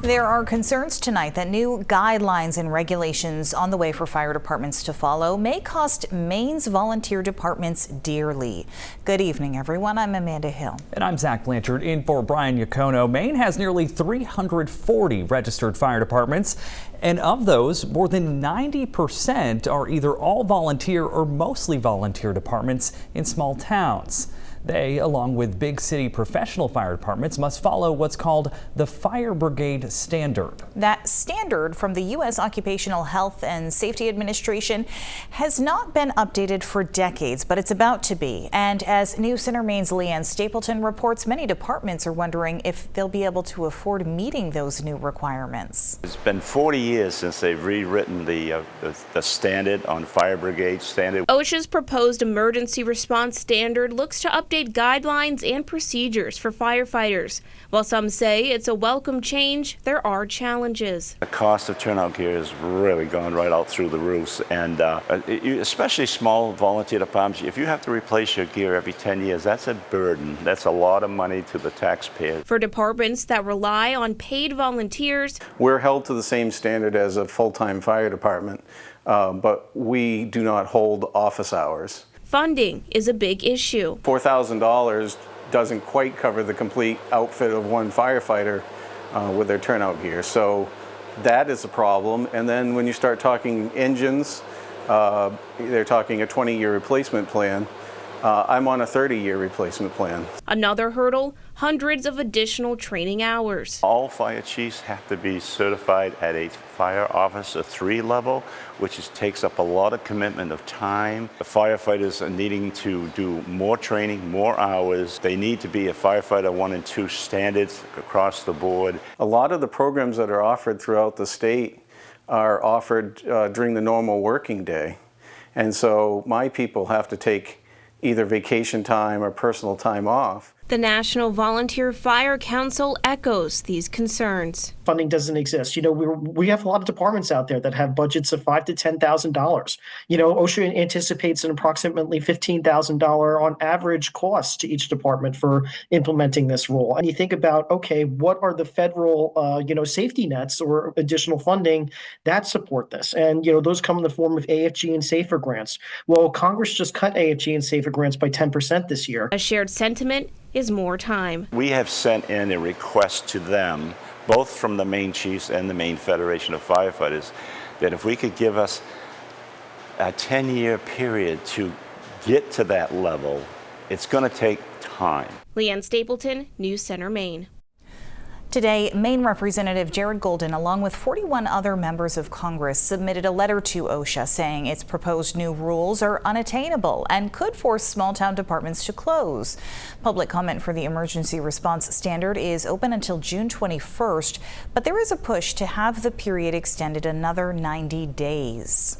There are concerns tonight that new guidelines and regulations on the way for fire departments to follow may cost Maine's volunteer departments dearly. Good evening, everyone. I'm Amanda Hill. And I'm Zach Blanchard in for Brian Yacono. Maine has nearly 340 registered fire departments, and of those, more than 90% are either all volunteer or mostly volunteer departments in small towns. They, along with big city professional fire departments, must follow what's called the Fire Brigade Standard. That standard from the U.S. Occupational Health and Safety Administration has not been updated for decades, but it's about to be. And as News Center Maine's Leanne Stapleton reports, many departments are wondering if they'll be able to afford meeting those new requirements. It's been 40 years since they've rewritten the standard on Fire Brigade Standard. OSHA's proposed emergency response standard looks to update guidelines and procedures for firefighters. While some say it's a welcome change, there are challenges. The cost of turnout gear has really gone right out through the roofs, and especially small volunteer departments, if you have to replace your gear every 10 years, that's a burden. That's a lot of money to the taxpayer. For departments that rely on paid volunteers, we're held to the same standard as a full-time fire department, but we do not hold office hours. Funding is a big issue. $4,000 doesn't quite cover the complete outfit of one firefighter with their turnout gear. So that is a problem. And then when you start talking engines, they're talking a 20-year replacement plan. I'm on a 30-year replacement plan. Another hurdle, hundreds of additional training hours. All fire chiefs have to be certified at a Fire Officer 3 level, which takes up a lot of commitment of time. The firefighters are needing to do more training, more hours. They need to be a firefighter 1 and 2 standards across the board. A lot of the programs that are offered throughout the state are offered during the normal working day. And so my people have to take either vacation time or personal time off. The National Volunteer Fire Council echoes these concerns. Funding doesn't exist. We have a lot of departments out there that have budgets of $5,000 to $10,000. OSHA anticipates an approximately $15,000 on average cost to each department for implementing this rule. And you think about, okay, what are the federal, safety nets or additional funding that support this? And, those come in the form of AFG and SAFER grants. Well, Congress just cut AFG and SAFER grants by 10% this year. A shared sentiment is more time. We have sent in a request to them, both from the Maine Chiefs and the Maine Federation of Firefighters, that if we could give us a 10-year period to get to that level, it's going to take time. Leanne Stapleton, News Center, Maine. Today, Maine Representative Jared Golden, along with 41 other members of Congress, submitted a letter to OSHA saying its proposed new rules are unattainable and could force small-town departments to close. Public comment for the emergency response standard is open until June 21st, but there is a push to have the period extended another 90 days.